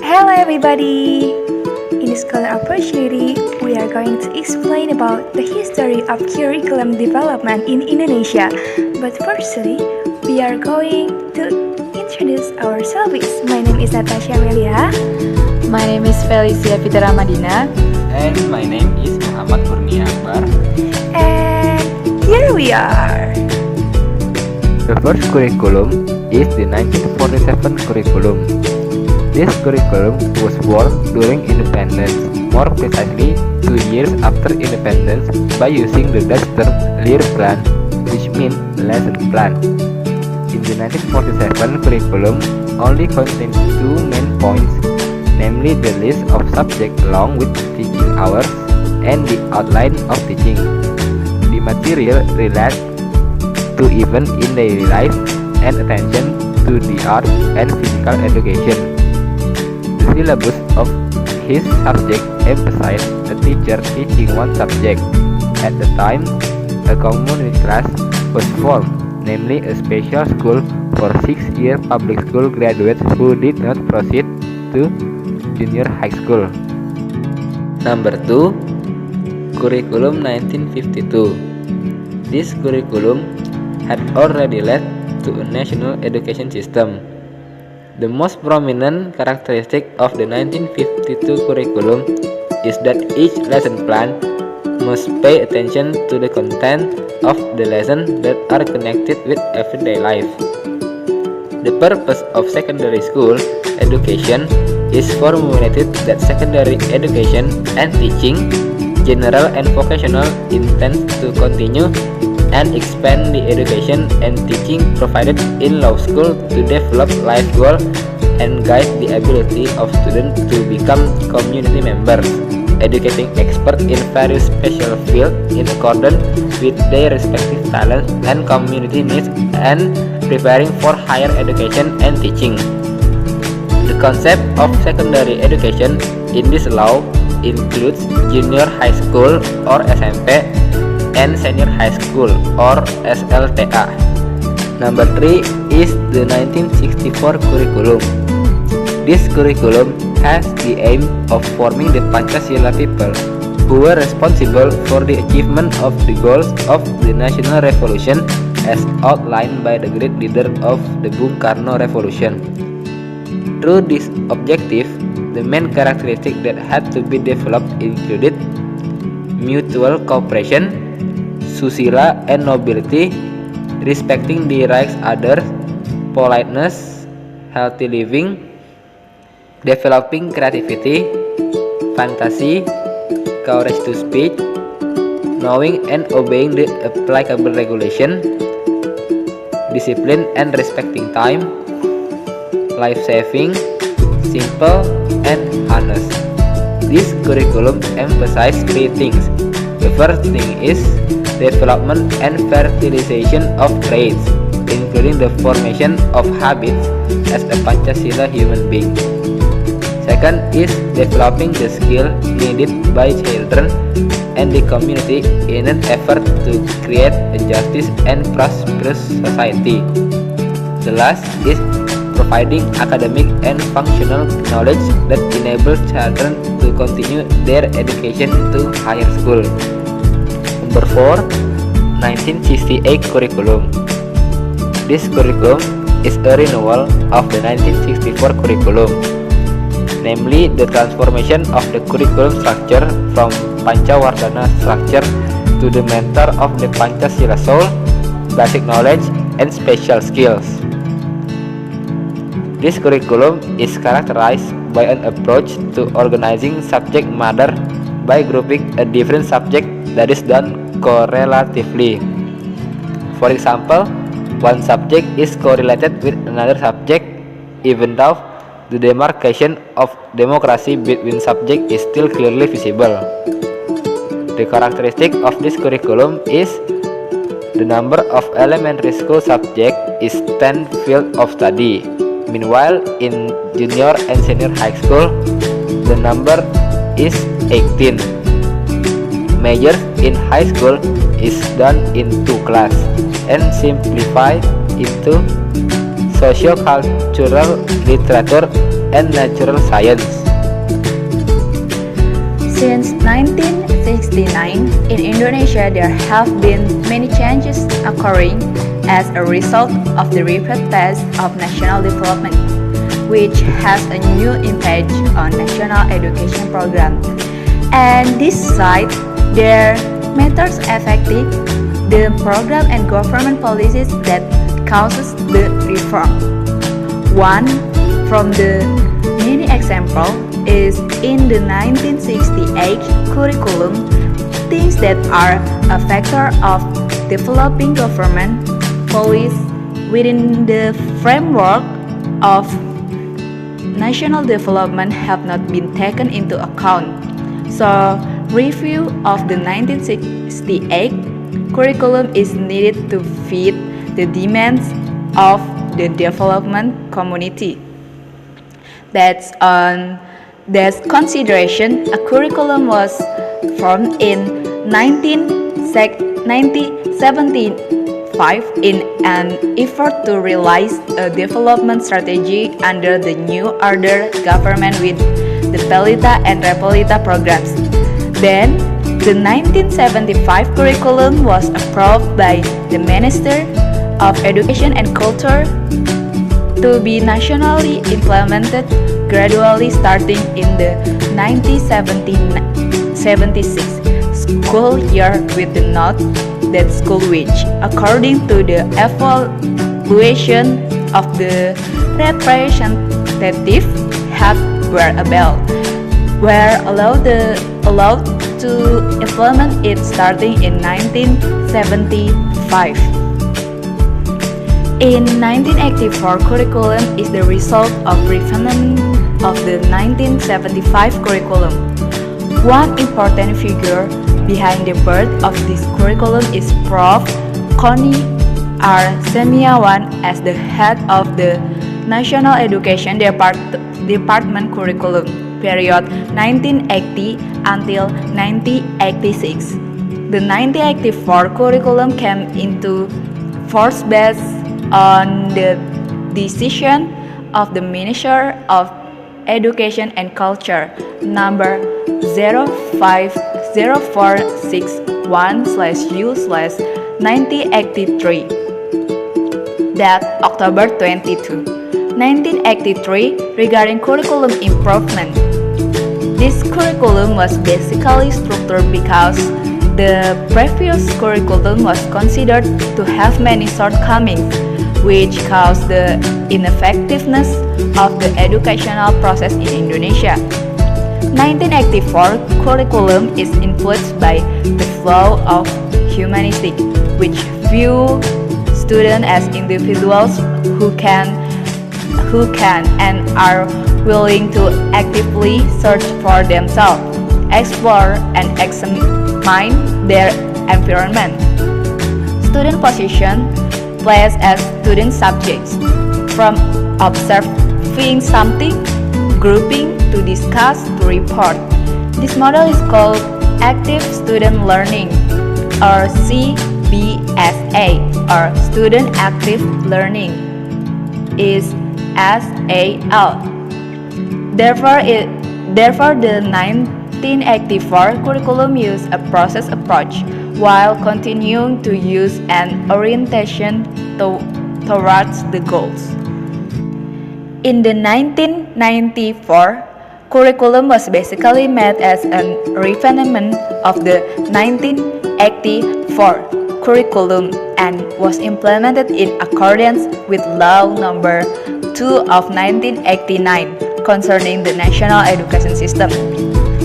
Hello everybody! In this current opportunity, we are going to explain about the history of curriculum development in Indonesia. But firstly, we are going to introduce ourselves. My name is Natasha Melia. My name is Felicia Fitera Madina. And my name is Muhammad Kurnia Akbar. And here we are. The first curriculum is the 1947 curriculum. This curriculum was born during independence, more precisely 2 years after independence, by using the Dutch term leerplan, which means lesson plan. In the 1947 curriculum only contains two main points, namely the list of subjects along with teaching hours and the outline of teaching. The material relates to events in daily life and attention to the arts and physical education. The syllabus of his subject emphasized a teacher teaching one subject. At the time, a community class was formed, namely a special school for 6-year public school graduates who did not proceed to junior high school. Number 2, Curriculum 1952. This curriculum had already led to a national education system. The most prominent characteristic of the 1952 curriculum is that each lesson plan must pay attention to the content of the lesson that are connected with everyday life. The purpose of secondary school education is formulated that secondary education and teaching, general and vocational, intends to continue and expand the education and teaching provided in law school to develop life goals and guide the ability of students to become community members, educating experts in various special fields in accordance with their respective talents and community needs, and preparing for higher education and teaching. The concept of secondary education in this law includes junior high school or SMP and senior high school or SLTA. Number 3 is the 1964 curriculum. This curriculum has the aim of forming the Pancasila people who were responsible for the achievement of the goals of the national revolution as outlined by the great leader of the Bung Karno revolution. Through this objective, the main characteristics that had to be developed included mutual cooperation, susila and nobility, respecting the rights others, politeness, healthy living, developing creativity, fantasy, courage to speak, knowing and obeying the applicable regulation, discipline and respecting time, life-saving, simple and honest. This curriculum emphasizes 3 things. The first thing is development and fertilization of traits, including the formation of habits as a Pancasila human being. Second is developing the skill needed by children and the community in an effort to create a justice and prosperous society. The last is providing academic and functional knowledge that enable children to continue their education to higher school. Number 4, 1968 curriculum. This curriculum is a renewal of the 1964 curriculum, namely the transformation of the curriculum structure from Pancawardhana structure to the mentor of the Pancasila soul, basic knowledge, and special skills. This curriculum is characterized by an approach to organizing subject matter by grouping a different subject that is done correlatively. For example, one subject is correlated with another subject even though the demarcation of democracy between subjects is still clearly visible. The characteristic of this curriculum is the number of elementary school subjects is 10 field of study. Meanwhile, in junior and senior high school, the number is 18. Majors in high school is done in 2 classes and simplified into socio-cultural, literature, and natural science. Since 1969, in Indonesia there have been many changes occurring as a result of the repeat phase of national development, which has a new impact on national education program. And this side, their methods affecting the program and government policies that causes the reform. One from the many example is in the 1968 curriculum, things that are a factor of developing government policies within the framework of national development have not been taken into account. So, review of the 1968 curriculum is needed to fit the demands of the development community. That's on this consideration, a curriculum was formed in 1975 in an effort to realize a development strategy under the New Order government with the Pelita and Repelita programs. Then, the 1975 curriculum was approved by the Minister of Education and Culture to be nationally implemented gradually starting in the 1976 school year with the note that school which, according to the evaluation of the representative head were allowed to implement it starting in 1975. In 1984 curriculum is the result of refinement of the 1975 curriculum. One important figure behind the birth of this curriculum is Prof. Koni R. Semiawan as the head of the National Education Department curriculum period 1980 until 1986. The 1984 curriculum came into force based on the decision of the Minister of Education and Culture number 05461/U/1983 that October 22, 1983 regarding curriculum improvement. This curriculum was basically structured because the previous curriculum was considered to have many shortcomings, which caused the ineffectiveness of the educational process in Indonesia. 1984 curriculum is influenced by the flow of humanistic, which view students as individuals who can and are willing to actively search for themselves, explore and examine their environment. Student position placed as student subjects, from observing something, grouping, to discuss, to report. This model is called active student learning, or CBSA, or student active learning is SAL. Therefore, the 1984 curriculum used a process approach while continuing to use an orientation towards the goals. In the 1994 curriculum was basically made as a refinement of the 1984 curriculum and was implemented in accordance with Law Number 2 of 1989 concerning the national education system.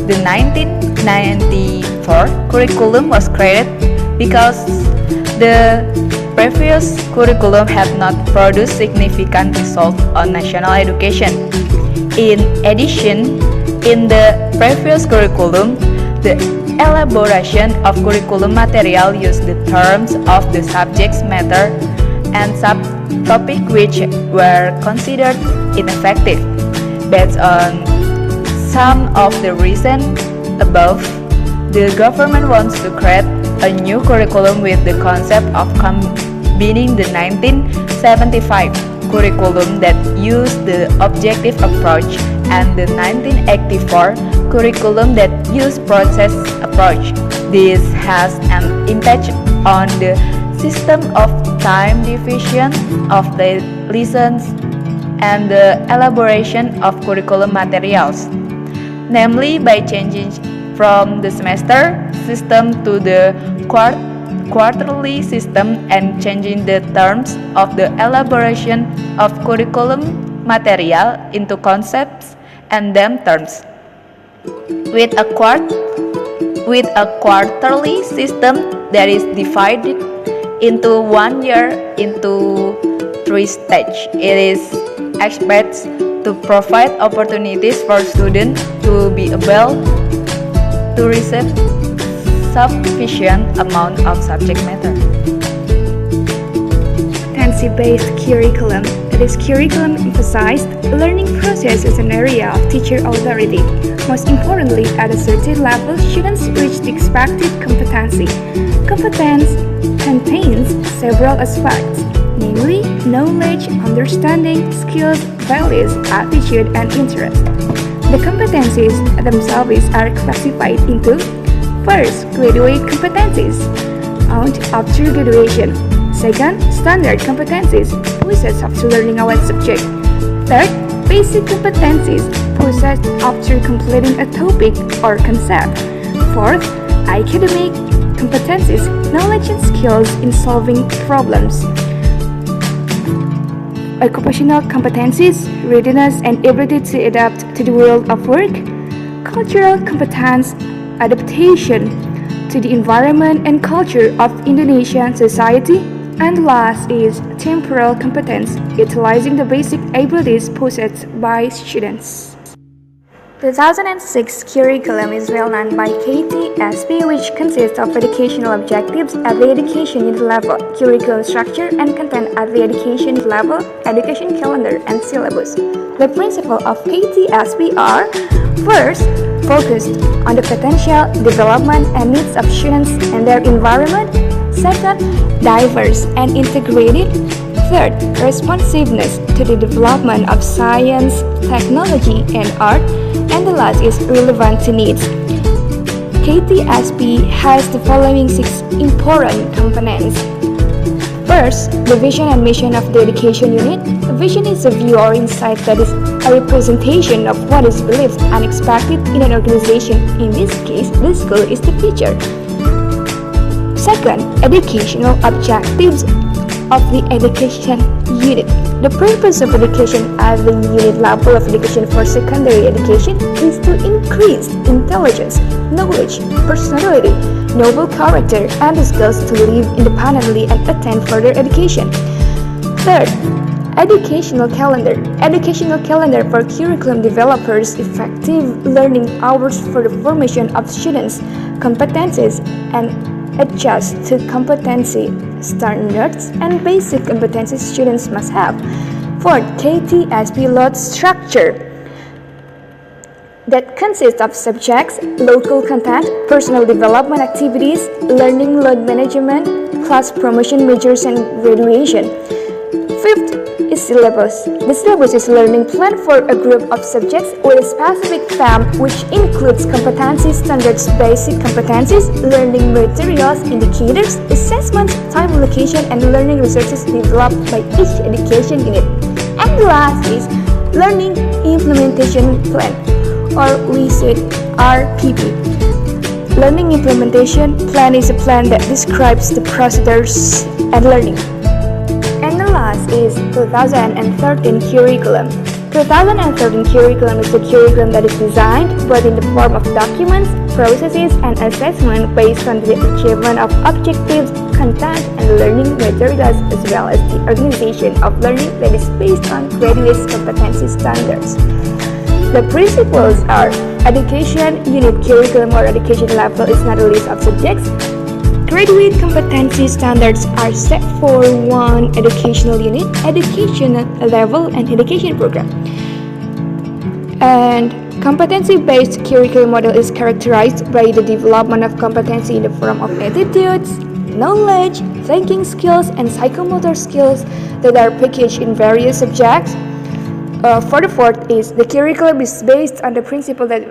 The 1994 curriculum was created because the previous curriculum had not produced significant results on national education. In addition, in the previous curriculum, the elaboration of curriculum material used the terms of the subject matter and subtopic which were considered ineffective. Based on some of the reasons above, the government wants to create a new curriculum with the concept of combining the 1975 curriculum that use the objective approach and the 1984 curriculum that use process approach. This has an impact on the system of time division of the lessons and the elaboration of curriculum materials, namely by changing from the semester system to the quarterly system and changing the terms of the elaboration of curriculum material into concepts and them terms. With a quarterly system that is divided into 1 year into 3 stages, it is expected to provide opportunities for students to be able to receive sufficient amount of subject matter. Competency-based curriculum. This curriculum emphasized learning process as an area of teacher authority. Most importantly, at a certain level, students reach the expected competency. Competence contains several aspects, namely knowledge, understanding, skills, values, attitude, and interest. The competencies themselves are classified into: first, graduate competencies, earned after graduation; second, standard competencies, possessed after learning a subject; third, basic competencies, possessed after completing a topic or concept; fourth, academic competencies, knowledge and skills in solving problems; occupational competencies, readiness and ability to adapt to the world of work; cultural competence, adaptation to the environment and culture of Indonesian society; and last is temporal competence, utilizing the basic abilities possessed by students. 2006 curriculum is well known by KTSP, which consists of educational objectives at the education unit level, curriculum structure and content at the education unit level, education calendar and syllabus. The principles of KTSP are: first, focused on the potential, development, and needs of students and their environment; second, diverse and integrated; third, responsiveness to the development of science, technology, and art; and the last is relevant to needs. KTSP has the following 6 important components. First, the vision and mission of the education unit. A vision is a view or insight that is a representation of what is believed and expected in an organization. In this case, the school is the future. Second, educational objectives of the education unit. The purpose of education at the unit level of education for secondary education is to increase intelligence, knowledge, personality, noble character, and the skills to live independently and attain further education. Third, educational calendar. Educational calendar for curriculum developers, effective learning hours for the formation of students, competencies, and adjust to competency standards and basic competencies students must have. Fourth, KTSP load structure that consists of subjects, local content, personal development activities, learning load management, class promotion measures, and graduation. Fifth is syllabus. The syllabus is a learning plan for a group of subjects with a specific theme, which includes competency standards, basic competencies, learning materials, indicators, assessments, time allocation, and learning resources developed by each education unit. And the last is learning implementation plan, or we said RPP. Learning implementation plan is a plan that describes the procedures and learning. And the last is 2013 curriculum. 2013 curriculum is the curriculum that is designed both in the form of documents, processes, and assessment based on the achievement of objectives, content, and learning materials, as well as the organization of learning that is based on graduate competency standards. The principles are: education unit curriculum or education level is not a list of subjects. Graduate competency standards are set for one educational unit, education level, and education program. And competency-based curriculum model is characterized by the development of competency in the form of attitudes, knowledge, thinking skills, and psychomotor skills that are packaged in various subjects. For the fourth is the curriculum is based on the principle that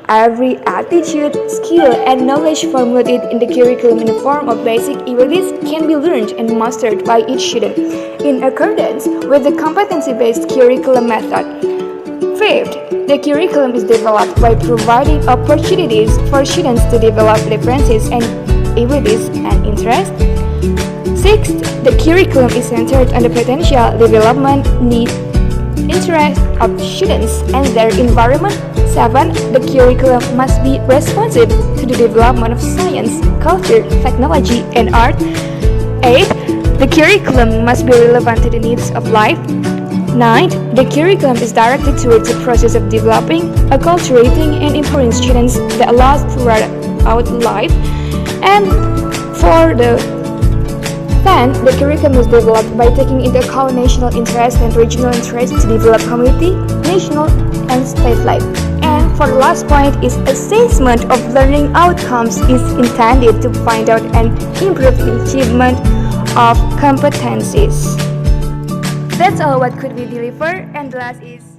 every attitude, skill, and knowledge formulated in the curriculum in the form of basic abilities can be learned and mastered by each student in accordance with the competency-based curriculum method. Fifth, the curriculum is developed by providing opportunities for students to develop differences and abilities and interests. Sixth, the curriculum is centered on the potential development, needs, interests of students and their environment. 7. The curriculum must be responsive to the development of science, culture, technology, and art. 8. The curriculum must be relevant to the needs of life. 9. The curriculum is directed towards the process of developing, acculturating, and empowering students that allows throughout life. And for the 10. The curriculum is developed by taking into account national interests and regional interests to develop community, national, and state life. And for the last point is assessment of learning outcomes is intended to find out and improve the achievement of competencies. That's all what could be delivered, and the last is